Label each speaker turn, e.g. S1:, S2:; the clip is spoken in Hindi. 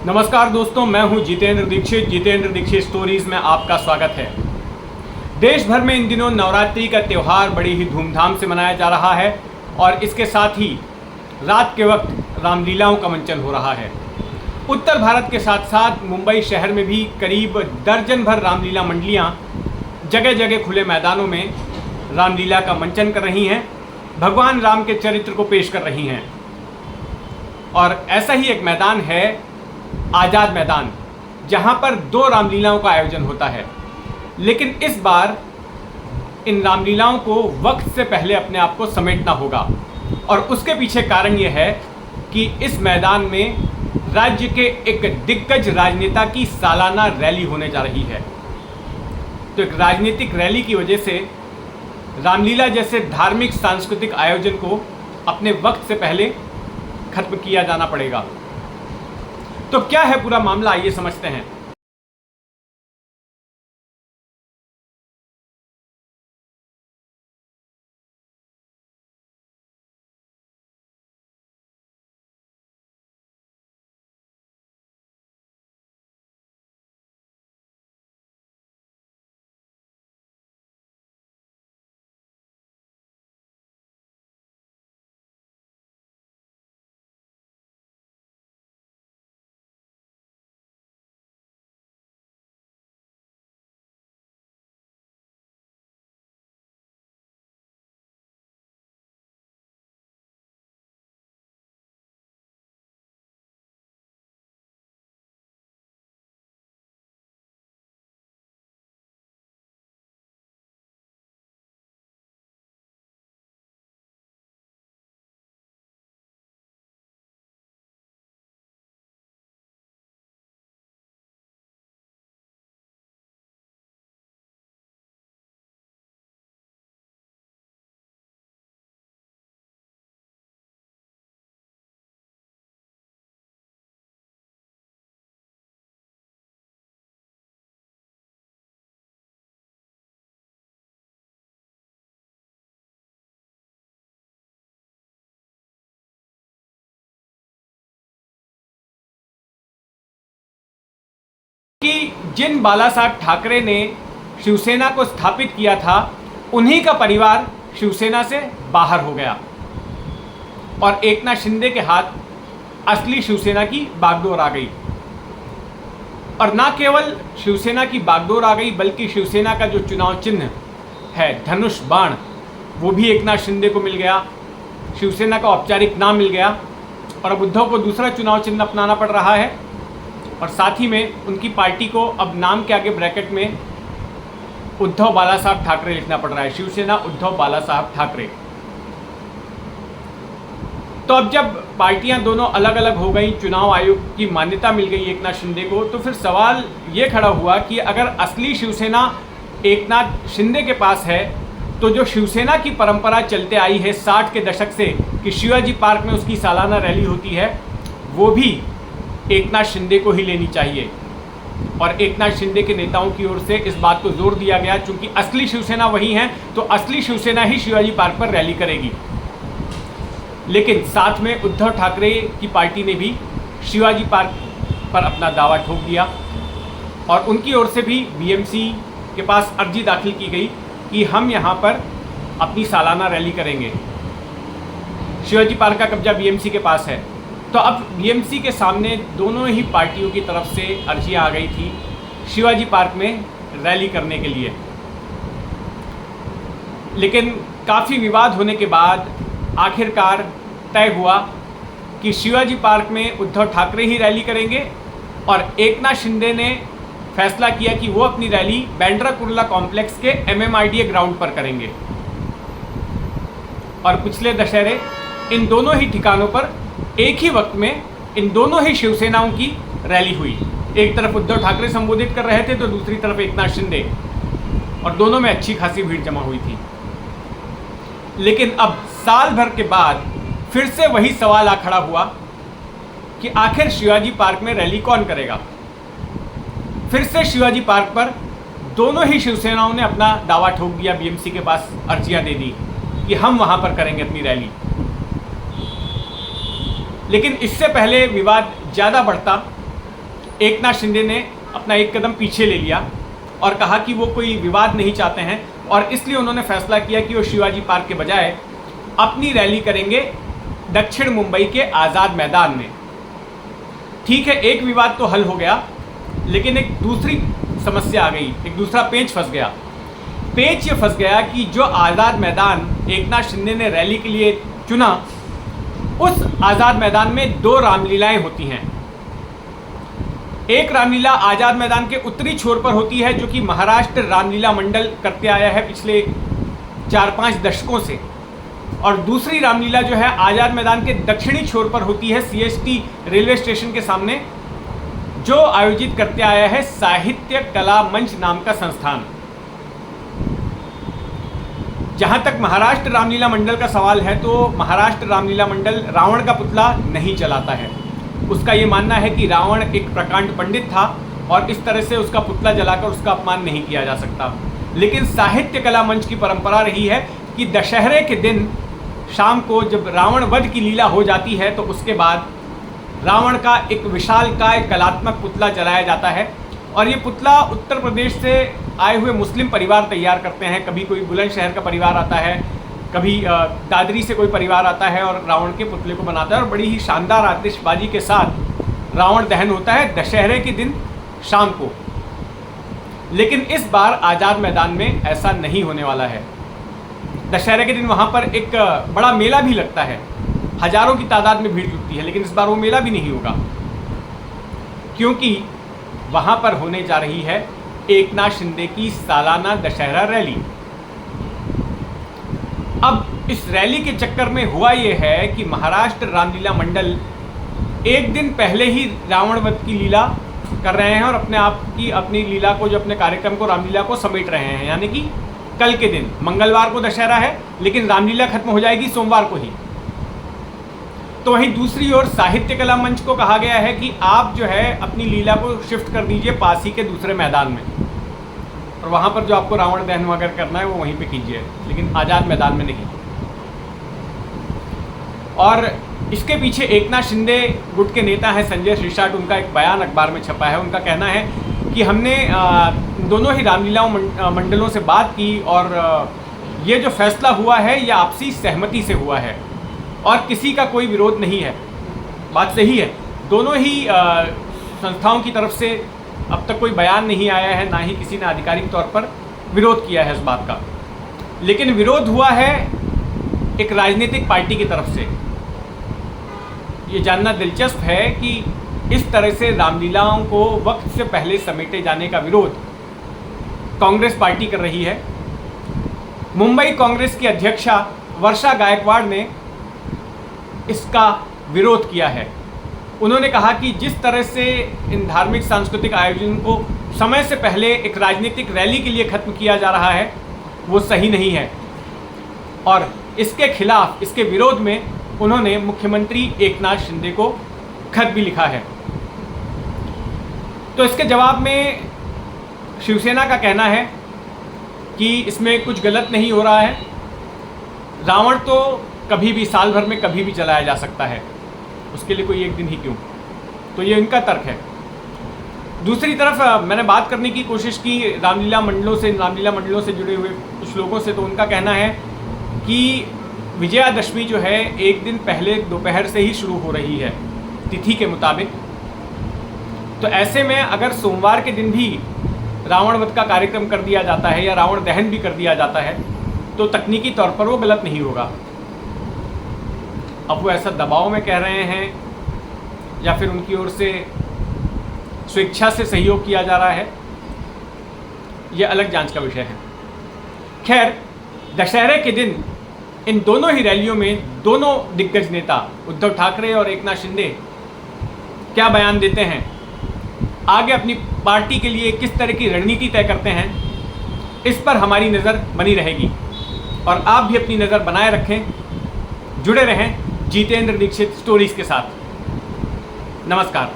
S1: नमस्कार दोस्तों, मैं हूं जितेंद्र दीक्षित स्टोरीज में आपका स्वागत है। देश भर में इन दिनों नवरात्रि का त्यौहार बड़ी ही धूमधाम से मनाया जा रहा है और इसके साथ ही रात के वक्त रामलीलाओं का मंचन हो रहा है। उत्तर भारत के साथ साथ मुंबई शहर में भी करीब दर्जन भर रामलीला मंडलियां जगह जगह खुले मैदानों में रामलीला का मंचन कर रही हैं, भगवान राम के चरित्र को पेश कर रही हैं। और ऐसा ही एक मैदान है आज़ाद मैदान, जहां पर 2 रामलीलाओं का आयोजन होता है। लेकिन इस बार इन रामलीलाओं को वक्त से पहले अपने आप को समेटना होगा और उसके पीछे कारण यह है कि इस मैदान में राज्य के एक दिग्गज राजनेता की सालाना रैली होने जा रही है। तो एक राजनीतिक रैली की वजह से रामलीला जैसे धार्मिक सांस्कृतिक आयोजन को अपने वक्त से पहले खत्म किया जाना पड़ेगा। तो क्या है पूरा मामला, आइए समझते हैं। कि जिन बाला साहब ठाकरे ने शिवसेना को स्थापित किया था, उन्हीं का परिवार शिवसेना से बाहर हो गया और एकनाथ शिंदे के हाथ असली शिवसेना की बागडोर आ गई। और ना केवल शिवसेना की बागडोर आ गई, बल्कि शिवसेना का जो चुनाव चिन्ह है धनुष बाण, वो भी एकनाथ शिंदे को मिल गया। शिवसेना का औपचारिक नाम मिल गया और अब उद्धव को दूसरा चुनाव चिन्ह अपनाना पड़ रहा है। और साथ ही में उनकी पार्टी को अब नाम के आगे ब्रैकेट में उद्धव बाला साहब ठाकरे लिखना पड़ रहा है, शिवसेना उद्धव बाला साहब ठाकरे। तो अब जब पार्टियां दोनों अलग अलग हो गई, चुनाव आयोग की मान्यता मिल गई एकनाथ शिंदे को, तो फिर सवाल ये खड़ा हुआ कि अगर असली शिवसेना एकनाथ शिंदे के पास है, तो जो शिवसेना की परंपरा चलते आई है 60 के दशक से कि शिवाजी पार्क में उसकी सालाना रैली होती है, वो भी एकनाथ शिंदे को ही लेनी चाहिए। और एकनाथ शिंदे के नेताओं की ओर से इस बात को जोर दिया गया, चूंकि असली शिवसेना वही है तो असली शिवसेना ही शिवाजी पार्क पर रैली करेगी। लेकिन साथ में उद्धव ठाकरे की पार्टी ने भी शिवाजी पार्क पर अपना दावा ठोक दिया और उनकी ओर से भी बीएमसी के पास अर्जी दाखिल की गई कि हम यहाँ पर अपनी सालाना रैली करेंगे। शिवाजी पार्क का कब्जा बीएमसी के पास है। तो अब बीएमसी के सामने दोनों ही पार्टियों की तरफ से अर्जियां आ गई थी शिवाजी पार्क में रैली करने के लिए। लेकिन काफ़ी विवाद होने के बाद आखिरकार तय हुआ कि शिवाजी पार्क में उद्धव ठाकरे ही रैली करेंगे और एकनाथ शिंदे ने फैसला किया कि वो अपनी रैली बांद्रा कुर्ला कॉम्प्लेक्स के एमएमआरडीए ग्राउंड पर करेंगे। और पिछले दशहरे इन दोनों ही ठिकानों पर एक ही वक्त में इन दोनों ही शिवसेनाओं की रैली हुई। एक तरफ उद्धव ठाकरे संबोधित कर रहे थे तो दूसरी तरफ एकनाथ शिंदे, और दोनों में अच्छी खासी भीड़ जमा हुई थी। लेकिन अब साल भर के बाद फिर से वही सवाल आ खड़ा हुआ कि आखिर शिवाजी पार्क में रैली कौन करेगा। फिर से शिवाजी पार्क पर दोनों ही शिवसेनाओं ने अपना दावा ठोक दिया, बीएमसी के पास अर्जियां दे दी कि हम वहां पर करेंगे अपनी रैली। लेकिन इससे पहले विवाद ज़्यादा बढ़ता एकनाथ शिंदे ने अपना एक कदम पीछे ले लिया और कहा कि वो कोई विवाद नहीं चाहते हैं और इसलिए उन्होंने फैसला किया कि वो शिवाजी पार्क के बजाय अपनी रैली करेंगे दक्षिण मुंबई के आज़ाद मैदान में। ठीक है, एक विवाद तो हल हो गया, लेकिन एक दूसरी समस्या आ गई, एक दूसरा पेंच फंस गया। पेंच ये फंस गया कि जो आज़ाद मैदान एकनाथ शिंदे ने रैली के लिए चुना, उस आज़ाद मैदान में 2 रामलीलाएं होती हैं। एक रामलीला आज़ाद मैदान के उत्तरी छोर पर होती है, जो कि महाराष्ट्र रामलीला मंडल करते आया है पिछले 4-5 दशकों से, और दूसरी रामलीला जो है आज़ाद मैदान के दक्षिणी छोर पर होती है, CST रेलवे स्टेशन के सामने, जो आयोजित करते आया है साहित्य कला मंच नाम का संस्थान। जहां तक महाराष्ट्र रामलीला मंडल का सवाल है, तो महाराष्ट्र रामलीला मंडल रावण का पुतला नहीं चलाता है। उसका ये मानना है कि रावण एक प्रकांड पंडित था और इस तरह से उसका पुतला जलाकर उसका अपमान नहीं किया जा सकता। लेकिन साहित्य कला मंच की परंपरा रही है कि दशहरे के दिन शाम को जब रावण वध की लीला हो जाती है, तो उसके बाद रावण का एक विशालकाय कलात्मक पुतला जलाया जाता है और ये पुतला उत्तर प्रदेश से आए हुए मुस्लिम परिवार तैयार करते हैं। कभी कोई बुलंदशहर का परिवार आता है, कभी दादरी से कोई परिवार आता है और रावण के पुतले को बनाता है और बड़ी ही शानदार आतिशबाजी के साथ रावण दहन होता है दशहरे के दिन शाम को। लेकिन इस बार आज़ाद मैदान में ऐसा नहीं होने वाला है। दशहरे के दिन वहाँ पर एक बड़ा मेला भी लगता है, हजारों की तादाद में भीड़ जुटती है, लेकिन इस बार वो मेला भी नहीं होगा, क्योंकि वहाँ पर होने जा रही है एकनाथ शिंदे की सालाना दशहरा रैली। अब इस रैली के चक्कर में हुआ ये है कि महाराष्ट्र रामलीला मंडल एक दिन पहले ही रावण वध की लीला कर रहे हैं और अपनी लीला को, जो अपने कार्यक्रम को, रामलीला को समेट रहे हैं। यानी कि कल के दिन, मंगलवार को दशहरा है, लेकिन रामलीला खत्म हो जाएगी सोमवार को ही। तो वहीं दूसरी ओर साहित्य कला मंच को कहा गया है कि आप जो है अपनी लीला को शिफ्ट कर दीजिए पास ही के दूसरे मैदान में, और वहाँ पर जो आपको रावण दहन वगैरह करना है वो वहीं पे कीजिए, लेकिन आज़ाद मैदान में नहीं। और इसके पीछे एकनाथ शिंदे गुट के नेता हैं संजय शिरसाट, उनका एक बयान अखबार में छपा है। उनका कहना है कि हमने दोनों ही रामलीला मंडलों से बात की और ये जो फैसला हुआ है ये आपसी सहमति से हुआ है और किसी का कोई विरोध नहीं है। बात सही है, दोनों ही संस्थाओं की तरफ से अब तक कोई बयान नहीं आया है, ना ही किसी ने आधिकारिक तौर पर विरोध किया है इस बात का। लेकिन विरोध हुआ है एक राजनीतिक पार्टी की तरफ से। ये जानना दिलचस्प है कि इस तरह से रामलीलाओं को वक्त से पहले समेटे जाने का विरोध कांग्रेस पार्टी कर रही है। मुंबई कांग्रेस की अध्यक्षा वर्षा गायकवाड़ ने इसका विरोध किया है। उन्होंने कहा कि जिस तरह से इन धार्मिक सांस्कृतिक आयोजन को समय से पहले एक राजनीतिक रैली के लिए खत्म किया जा रहा है वो सही नहीं है, और इसके खिलाफ, इसके विरोध में उन्होंने मुख्यमंत्री एकनाथ शिंदे को खत भी लिखा है। तो इसके जवाब में शिवसेना का कहना है कि इसमें कुछ गलत नहीं हो रहा है, रावण तो कभी भी, साल भर में कभी भी जलाया जा सकता है, उसके लिए कोई एक दिन ही क्यों। तो ये इनका तर्क है। दूसरी तरफ मैंने बात करने की कोशिश की रामलीला मंडलों से जुड़े हुए कुछ लोगों से, तो उनका कहना है कि विजयादशमी जो है एक दिन पहले दोपहर से ही शुरू हो रही है तिथि के मुताबिक। तो ऐसे में अगर सोमवार के दिन भी रावण वध का कार्यक्रम कर दिया जाता है या रावण दहन भी कर दिया जाता है तो तकनीकी तौर पर वो गलत नहीं होगा। अब वो ऐसा दबाव में कह रहे हैं या फिर उनकी ओर से स्वेच्छा से सहयोग किया जा रहा है, यह अलग जांच का विषय है। खैर, दशहरे के दिन इन दोनों ही रैलियों में दोनों दिग्गज नेता उद्धव ठाकरे और एकनाथ शिंदे क्या बयान देते हैं, आगे अपनी पार्टी के लिए किस तरह की रणनीति तय करते हैं, इस पर हमारी नज़र बनी रहेगी। और आप भी अपनी नज़र बनाए रखें, जुड़े रहें जितेंद्र दीक्षित स्टोरीज़ के साथ। नमस्कार।